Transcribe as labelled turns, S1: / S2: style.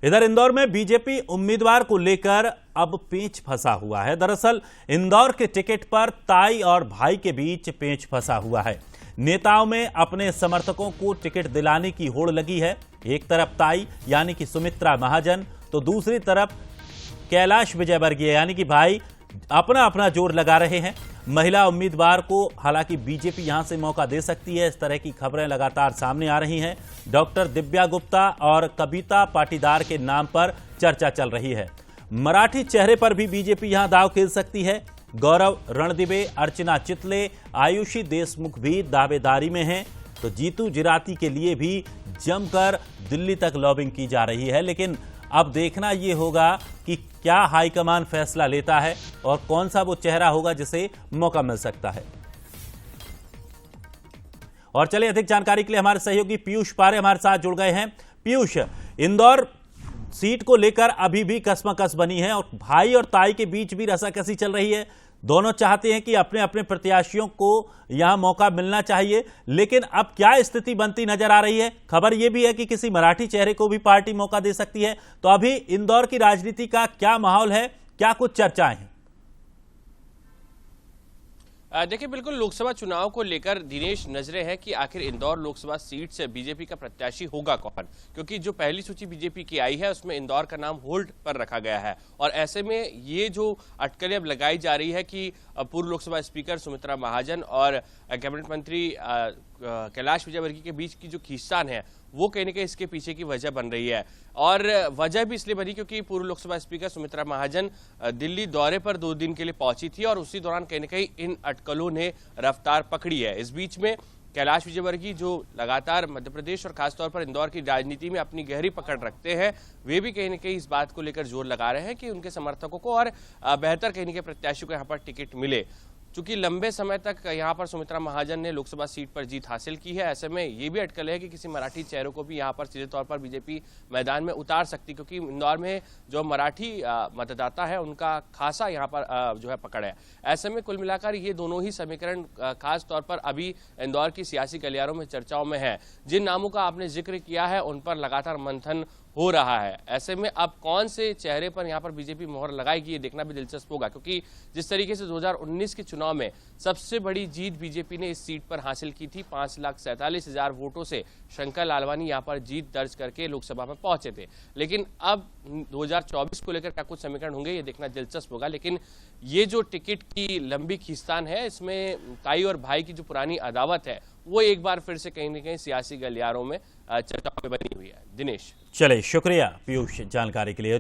S1: इधर इंदौर में बीजेपी उम्मीदवार को लेकर अब पेंच फंसा हुआ है। दरअसल इंदौर के टिकट पर ताई और भाई के बीच पेंच फंसा हुआ है। नेताओं में अपने समर्थकों को टिकट दिलाने की होड़ लगी है। एक तरफ ताई यानी कि सुमित्रा महाजन तो दूसरी तरफ कैलाश विजयवर्गीय यानी कि भाई अपना अपना जोर लगा रहे हैं। महिला उम्मीदवार को हालांकि बीजेपी यहां से मौका दे सकती है, इस तरह की खबरें लगातार सामने आ रही हैं। डॉक्टर दिव्या गुप्ता और कविता पाटीदार के नाम पर चर्चा चल रही है। मराठी चेहरे पर भी बीजेपी यहां दांव खेल सकती है। गौरव रणदिवे, अर्चना चितले, आयुषी देशमुख भी दावेदारी में हैं। तो जीतू जिराती के लिए भी जमकर दिल्ली तक लॉबिंग की जा रही है। लेकिन अब देखना यह होगा कि क्या हाईकमान फैसला लेता है और कौन सा वो चेहरा होगा जिसे मौका मिल सकता है। और चलिए अधिक जानकारी के लिए हमारे सहयोगी पीयूष पारे हमारे साथ जुड़ गए हैं। पीयूष, इंदौर सीट को लेकर अभी भी कसमकस बनी है और भाई और ताई के बीच भी रसाकसी चल रही है। दोनों चाहते हैं कि अपने अपने प्रत्याशियों को यहां मौका मिलना चाहिए, लेकिन अब क्या स्थिति बनती नजर आ रही है। खबर यह भी है कि किसी मराठी चेहरे को भी पार्टी मौका दे सकती है। तो अभी इंदौर की राजनीति का क्या माहौल है, क्या कुछ चर्चाएं हैं?
S2: देखिए, बिल्कुल लोकसभा चुनाव को लेकर दिनेश नजरें है कि आखिर इंदौर लोकसभा सीट से बीजेपी का प्रत्याशी होगा कौन, क्योंकि जो पहली सूची बीजेपी की आई है उसमें इंदौर का नाम होल्ड पर रखा गया है। और ऐसे में ये जो अटकलें अब लगाई जा रही है कि पूर्व लोकसभा स्पीकर सुमित्रा महाजन और कैबिनेट मंत्री कैलाश विजयवर्गीय के बीच की जो खींचतान है वो कहीं ना कहीं इसके पीछे की वजह बन रही है। और वजह भी इसलिए बनी क्योंकि पूर्व लोकसभा स्पीकर सुमित्रा महाजन दिल्ली दौरे पर 2 दिन के लिए पहुंची थी और उसी दौरान कहीं ना कहीं इन अटकलों ने रफ्तार पकड़ी है। इस बीच में कैलाश विजयवर्गीय जो लगातार मध्य प्रदेश और खासतौर पर इंदौर की राजनीति में अपनी गहरी पकड़ रखते हैं, वे भी कहीं ना कहीं इस बात को लेकर जोर लगा रहे हैं कि उनके समर्थकों को और बेहतर कहीं ना कहीं प्रत्याशी को यहाँ पर टिकट मिले। चूंकि लंबे समय तक यहां पर सुमित्रा महाजन ने लोकसभा सीट पर जीत हासिल की है, ऐसे में ये भी अटकल है कि किसी मराठी चेहरों को भी यहां पर सीधे तौर पर बीजेपी मैदान में उतार सकती, क्योंकि इंदौर में जो मराठी मतदाता है उनका खासा यहां पर जो है पकड़ है। ऐसे में कुल मिलाकर ये दोनों ही समीकरण खास तौर पर अभी इंदौर की सियासी गलियारों में चर्चाओं में है। जिन नामों का आपने जिक्र किया है उन पर लगातार मंथन हो रहा है। ऐसे में अब कौन से चेहरे पर यहां पर बीजेपी मोहर लगाएगी ये देखना भी दिलचस्प होगा, क्योंकि जिस तरीके से 2019 के चुनाव में सबसे बड़ी जीत बीजेपी ने इस सीट पर हासिल की थी, 5,47,000 वोटों से शंकर लालवानी यहां पर जीत दर्ज करके लोकसभा में पहुंचे थे। लेकिन अब 2024 को लेकर क्या कुछ समीकरण होंगे ये देखना दिलचस्प होगा। लेकिन ये जो टिकट की लंबी खींचतान है, इसमें ताई और भाई की जो पुरानी अदावत है वो एक बार फिर से कहीं ना कहीं सियासी गलियारों में चर्चा में बनी हुई है। दिनेश,
S1: चले शुक्रिया पीयूष जानकारी के लिए।